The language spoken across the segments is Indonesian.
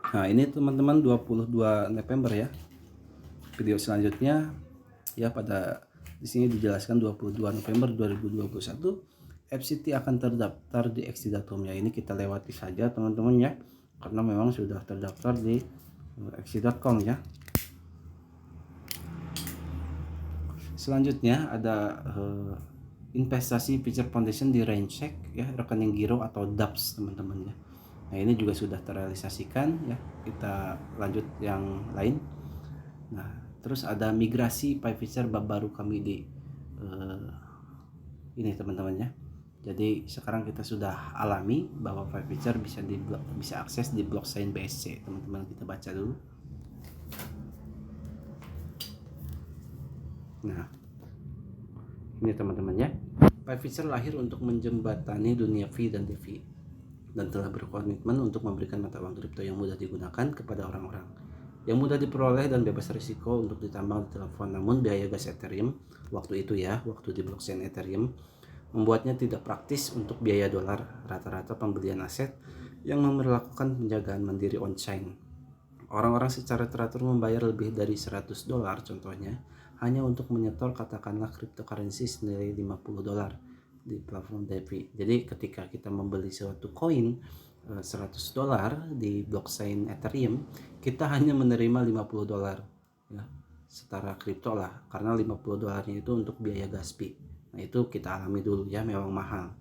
Nah, ini teman-teman 22 November ya. Video selanjutnya ya, pada di sini dijelaskan 22 November 2021 FCT akan terdaftar di Exi.com ya. Ini kita lewati saja teman-teman ya, karena memang sudah terdaftar di Exi.com ya. Selanjutnya ada investasi Future Foundation di Raincheck ya, rekening giro atau DAPS teman-teman ya. Nah, ini juga sudah terrealisasikan ya. Kita lanjut yang lain. Nah, terus ada migrasi PiFisher bab baru kami di ini teman-teman ya. Jadi sekarang kita sudah alami bahwa PiFisher bisa akses di blockchain BSC. Teman-teman, kita baca dulu. Nah, ini teman-teman ya. PiFisher lahir untuk menjembatani dunia V dan DeFi dan telah berkomitmen untuk memberikan mata uang kripto yang mudah digunakan kepada orang-orang, yang mudah diperoleh dan bebas risiko untuk ditambang di telepon. Namun biaya gas Ethereum waktu itu ya, waktu di blockchain Ethereum, membuatnya tidak praktis untuk biaya dolar rata-rata pembelian aset yang memperlakukan penjagaan mandiri on-chain. Orang-orang secara teratur membayar lebih dari $100 contohnya hanya untuk menyetor katakanlah cryptocurrency senilai $50 di platform DeFi. Jadi ketika kita membeli suatu koin $100 di blockchain Ethereum, kita hanya menerima $50 ya, setara kripto lah, karena $50 itu untuk biaya gas fee. Nah, itu kita alami dulu ya, memang mahal.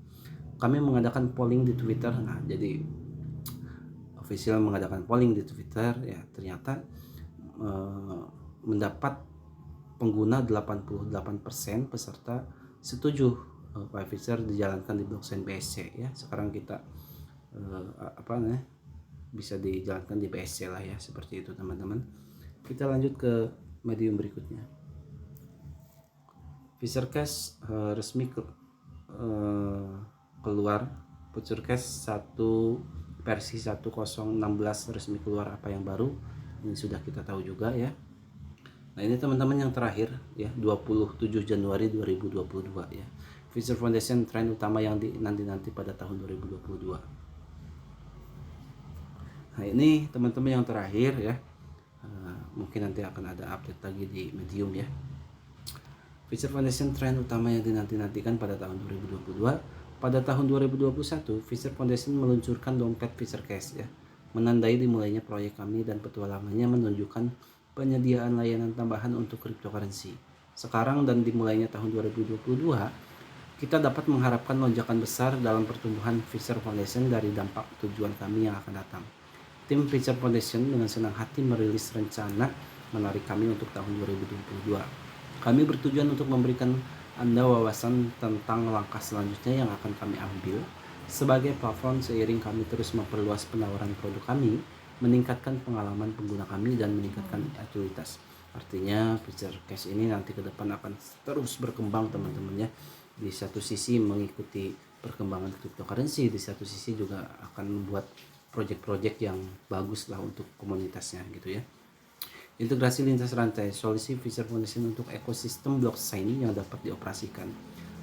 Kami mengadakan polling di Twitter. Nah, jadi official mengadakan polling di Twitter ya, ternyata mendapat pengguna 88% peserta setuju PiFisher dijalankan di blockchain BSC ya. Sekarang kita bisa dijalankan di BSC lah ya, seperti itu teman-teman. Kita lanjut ke medium berikutnya. Fishercash resmi keluar. Futurecast 1 versi 1016 resmi keluar. Apa yang baru? Ini sudah kita tahu juga ya. Nah, ini teman-teman yang terakhir ya, 27 Januari 2022 ya. Future Foundation tren utama yang dinanti-nanti pada tahun 2022. Nah, ini teman-teman yang terakhir ya. Mungkin nanti akan ada update lagi di Medium ya. Future Foundation tren utama yang dinanti-nantikan pada tahun 2022. Pada tahun 2021, Future Foundation meluncurkan dompet Fishercash ya, menandai dimulainya proyek kami dan petualangannya menunjukkan penyediaan layanan tambahan untuk cryptocurrency. Sekarang dan dimulainya tahun 2022, kita dapat mengharapkan lonjakan besar dalam pertumbuhan Future Foundation dari dampak tujuan kami yang akan datang. Tim Future Foundation dengan senang hati merilis rencana menarik kami untuk tahun 2022. Kami bertujuan untuk memberikan Anda wawasan tentang langkah selanjutnya yang akan kami ambil sebagai platform seiring kami terus memperluas penawaran produk kami, meningkatkan pengalaman pengguna kami, dan meningkatkan utilitas. Artinya Fishercash ini nanti ke depan akan terus berkembang teman-teman ya. Di satu sisi mengikuti perkembangan cryptocurrency, di satu sisi juga akan membuat project-project yang bagus lah untuk komunitasnya gitu ya. Integrasi lintas rantai, solusi Future Foundation untuk ekosistem blockchain yang dapat dioperasikan.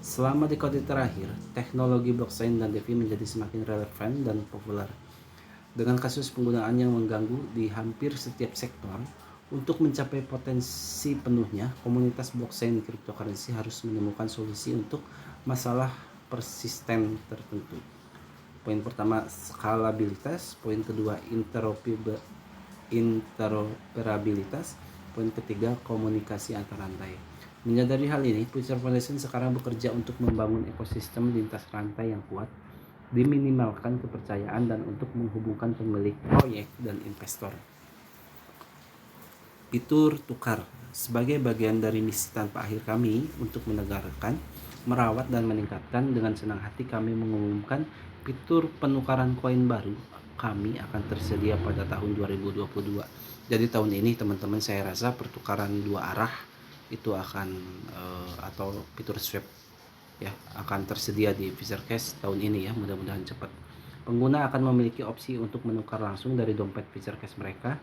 Selama dekade terakhir, teknologi blockchain dan DeFi menjadi semakin relevan dan populer. Dengan kasus penggunaan yang mengganggu di hampir setiap sektor, untuk mencapai potensi penuhnya, komunitas blockchain cryptocurrency harus menemukan solusi untuk masalah persisten tertentu. Poin pertama, skalabilitas. Poin kedua, interoperabilitas. Poin ketiga, komunikasi antar rantai. Menyadari hal ini, Future Foundation sekarang bekerja untuk membangun ekosistem lintas rantai yang kuat, diminimalkan kepercayaan, dan untuk menghubungkan pemilik proyek dan investor. Fitur tukar sebagai bagian dari misi tanpa akhir kami untuk menegakkan, merawat, dan meningkatkan. Dengan senang hati kami mengumumkan fitur penukaran koin baru kami akan tersedia pada tahun 2022. Jadi tahun ini teman-teman, saya rasa pertukaran dua arah itu akan atau fitur swap ya akan tersedia di Fishercash tahun ini ya, mudah-mudahan cepat. Pengguna akan memiliki opsi untuk menukar langsung dari dompet Fishercash mereka,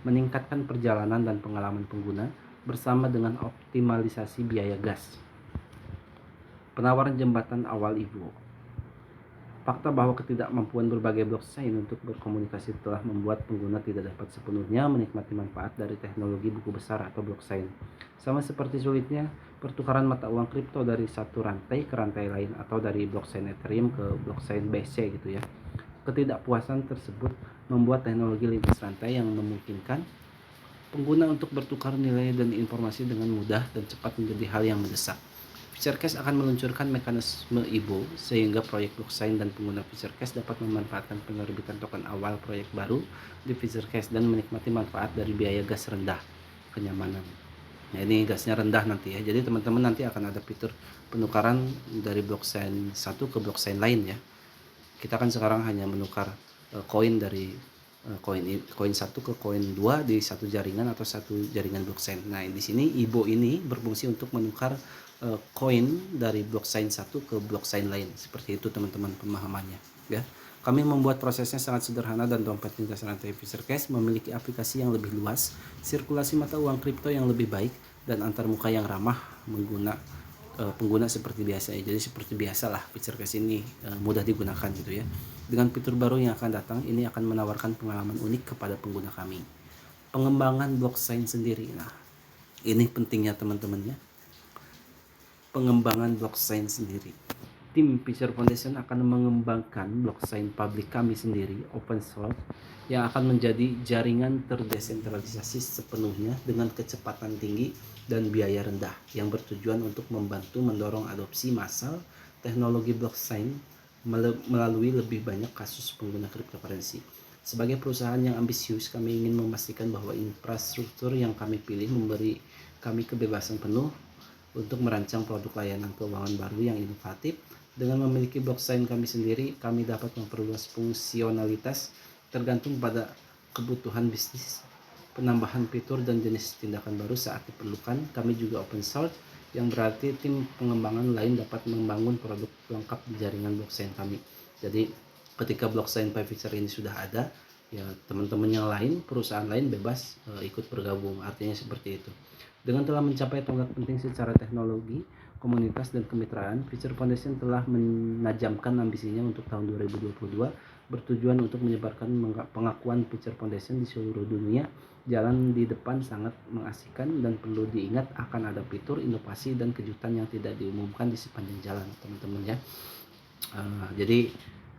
meningkatkan perjalanan dan pengalaman pengguna bersama dengan optimalisasi biaya gas. Penawaran jembatan awal Ivo. Fakta bahwa ketidakmampuan berbagai blockchain untuk berkomunikasi telah membuat pengguna tidak dapat sepenuhnya menikmati manfaat dari teknologi buku besar atau blockchain. Sama seperti sulitnya pertukaran mata uang kripto dari satu rantai ke rantai lain atau dari blockchain Ethereum ke blockchain BSC gitu ya. Ketidakpuasan tersebut membuat teknologi lintas rantai yang memungkinkan pengguna untuk bertukar nilai dan informasi dengan mudah dan cepat menjadi hal yang mendesak. FutureCash akan meluncurkan mekanisme IBO sehingga proyek blockchain dan pengguna FutureCash dapat memanfaatkan penerbitan token awal proyek baru di FutureCash dan menikmati manfaat dari biaya gas rendah, kenyamanan. Nah, ini gasnya rendah nanti ya. Jadi teman-teman nanti akan ada fitur penukaran dari blockchain satu ke blockchain lain ya. Kita kan sekarang hanya menukar koin dari koin 1 ke koin 2 di satu jaringan atau satu jaringan blockchain. Nah, di sini IBO ini berfungsi untuk menukar koin dari blockchain satu ke blockchain lain. Seperti itu teman-teman pemahamannya ya. Kami membuat prosesnya sangat sederhana dan dompet lintas rantai FutureCash memiliki aplikasi yang lebih luas, sirkulasi mata uang kripto yang lebih baik, dan antarmuka yang ramah pengguna seperti biasa ya. Jadi seperti biasalah FutureCash ini mudah digunakan gitu ya. Dengan fitur baru yang akan datang, ini akan menawarkan pengalaman unik kepada pengguna kami. Pengembangan blockchain sendiri. Nah, ini pentingnya teman-teman ya. Pengembangan blockchain sendiri. Tim Future Foundation akan mengembangkan blockchain publik kami sendiri, open source, yang akan menjadi jaringan terdesentralisasi sepenuhnya dengan kecepatan tinggi dan biaya rendah, yang bertujuan untuk membantu mendorong adopsi massal teknologi blockchain melalui lebih banyak kasus pengguna cryptocurrency. Sebagai perusahaan yang ambisius, kami ingin memastikan bahwa infrastruktur yang kami pilih memberi kami kebebasan penuh untuk merancang produk layanan keuangan baru yang inovatif. Dengan memiliki blockchain kami sendiri, kami dapat memperluas fungsionalitas tergantung pada kebutuhan bisnis, penambahan fitur dan jenis tindakan baru saat diperlukan. Kami juga open source, yang berarti tim pengembangan lain dapat membangun produk lengkap di jaringan blockchain kami. Jadi ketika blockchain PayFuture ini sudah ada, ya teman-teman yang lain, perusahaan lain bebas ikut bergabung. Artinya seperti itu. Dengan telah mencapai tonggak penting secara teknologi, komunitas, dan kemitraan, Future Foundation telah menajamkan ambisinya untuk tahun 2022, bertujuan untuk menyebarkan pengakuan Future Foundation di seluruh dunia. Jalan di depan sangat mengasihkan dan perlu diingat akan ada fitur, inovasi, dan kejutan yang tidak diumumkan di sepanjang jalan, teman-teman ya. Jadi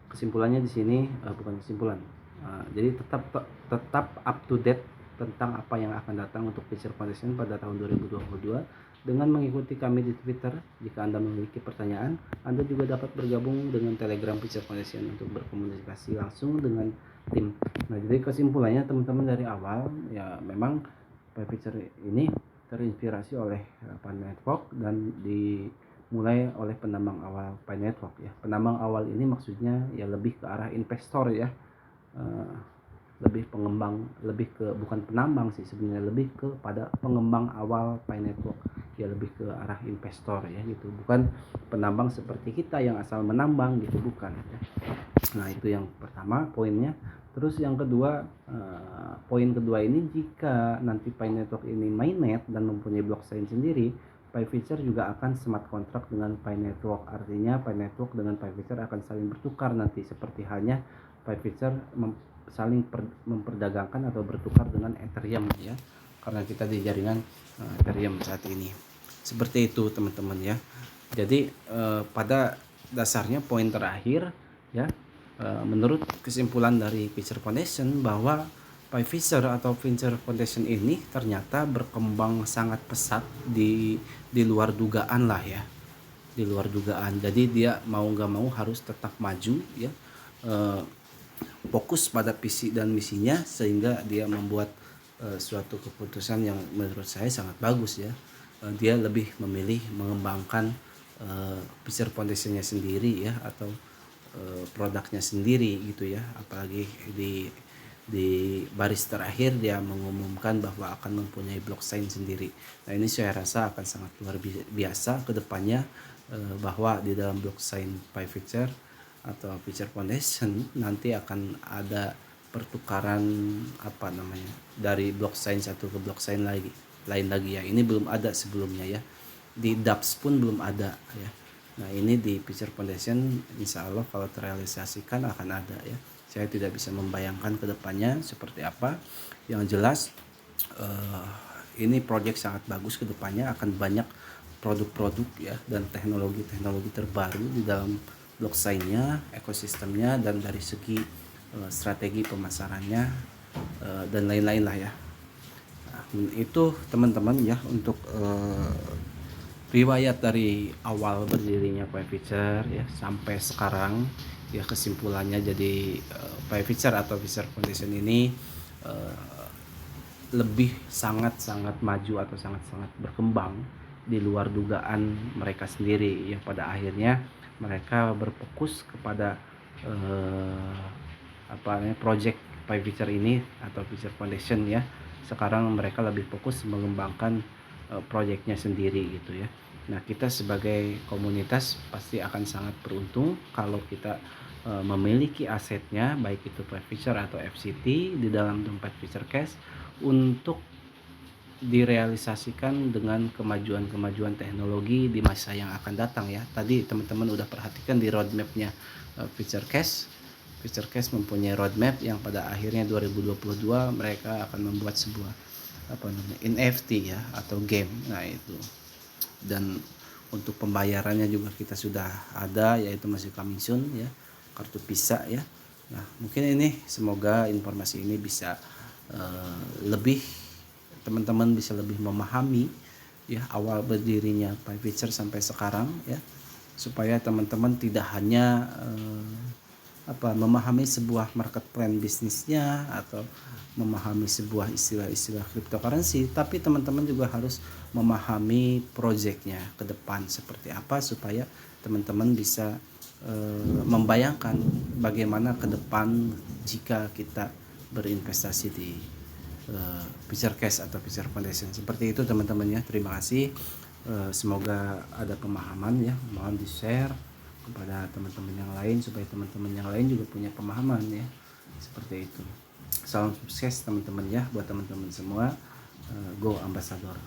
kesimpulannya di sini bukan kesimpulan. Jadi tetap up to date tentang apa yang akan datang untuk Future Foundation pada tahun 2022 dengan mengikuti kami di Twitter. Jika Anda memiliki pertanyaan, Anda juga dapat bergabung dengan Telegram Future Foundation untuk berkomunikasi langsung dengan tim. Nah, jadi kesimpulannya teman-teman dari awal ya, memang Future ini terinspirasi oleh Pi Network dan dimulai oleh penambang awal Pi Network ya. Penambang awal ini maksudnya ya lebih ke arah investor ya. Lebih pengembang, lebih ke bukan penambang sih sebenarnya, lebih kepada pengembang awal Pi Network ya, lebih ke arah investor ya gitu, bukan penambang seperti kita yang asal menambang gitu, bukan ya. Nah, itu yang pertama poinnya. Terus yang kedua, poin kedua ini, jika nanti Pi Network ini mainnet dan mempunyai blockchain sendiri, Pi Future juga akan smart contract dengan Pi Network. Artinya Pi Network dengan Pi Future akan saling bertukar nanti, seperti halnya Pi Future saling memperdagangkan atau bertukar dengan Ethereum ya, karena kita di jaringan Ethereum saat ini. Seperti itu teman-teman ya. Jadi pada dasarnya poin terakhir ya, menurut kesimpulan dari Future Foundation bahwa Pi Future atau Future Foundation ini ternyata berkembang sangat pesat di luar dugaan lah ya, di luar dugaan. Jadi dia mau nggak mau harus tetap maju ya, fokus pada visi dan misinya, sehingga dia membuat suatu keputusan yang menurut saya sangat bagus ya. Dia lebih memilih mengembangkan Future Foundation-nya sendiri ya, atau produknya sendiri gitu ya. Apalagi di baris terakhir dia mengumumkan bahwa akan mempunyai blockchain sendiri. Nah, ini saya rasa akan sangat luar biasa ke depannya, bahwa di dalam blockchain Pi Future atau Future Foundation nanti akan ada pertukaran dari blockchain satu ke blockchain lain lagi ya. Ini belum ada sebelumnya ya, di dApps pun belum ada ya. Nah ini di Future Foundation insya Allah kalau terrealisasikan akan ada ya. Saya tidak bisa membayangkan ke depannya seperti apa. Yang jelas ini proyek sangat bagus, ke depannya akan banyak produk-produk ya dan teknologi-teknologi terbaru di dalam blockchain-nya, ekosistemnya, dan dari segi strategi pemasarannya dan lain-lain lah ya. Nah, itu teman-teman ya untuk riwayat dari awal berdirinya PayFuture ya sampai sekarang ya, kesimpulannya jadi PayFuture atau Future Foundation ini lebih sangat-sangat maju atau sangat-sangat berkembang di luar dugaan mereka sendiri yang pada akhirnya mereka berfokus kepada project PayFuture ini atau Future Foundation ya. Sekarang mereka lebih fokus mengembangkan proyeknya sendiri gitu ya. Nah kita sebagai komunitas pasti akan sangat beruntung kalau kita memiliki asetnya baik itu PayFuture atau FCT di dalam dompet Future Cash untuk direalisasikan dengan kemajuan-kemajuan teknologi di masa yang akan datang ya. Tadi teman-teman udah perhatikan di roadmapnya Future Cash. Future Cash mempunyai roadmap yang pada akhirnya 2022 mereka akan membuat sebuah NFT ya atau game. Nah itu. Dan untuk pembayarannya juga kita sudah ada, yaitu masih coming soon ya, kartu Visa ya. Nah mungkin ini semoga informasi ini bisa lebih teman-teman bisa lebih memahami ya awal berdirinya PayFuture sampai sekarang ya, supaya teman-teman tidak hanya memahami sebuah market plan bisnisnya atau memahami sebuah istilah-istilah cryptocurrency, tapi teman-teman juga harus memahami proyeknya ke depan seperti apa supaya teman-teman bisa membayangkan bagaimana ke depan jika kita berinvestasi di Future Cash atau Future Foundation. Seperti itu teman-teman ya. Terima kasih. Semoga ada pemahaman ya. Mohon di-share kepada teman-teman yang lain supaya teman-teman yang lain juga punya pemahaman ya. Seperti itu. Salam sukses teman-teman ya buat teman-teman semua. Go Ambassador.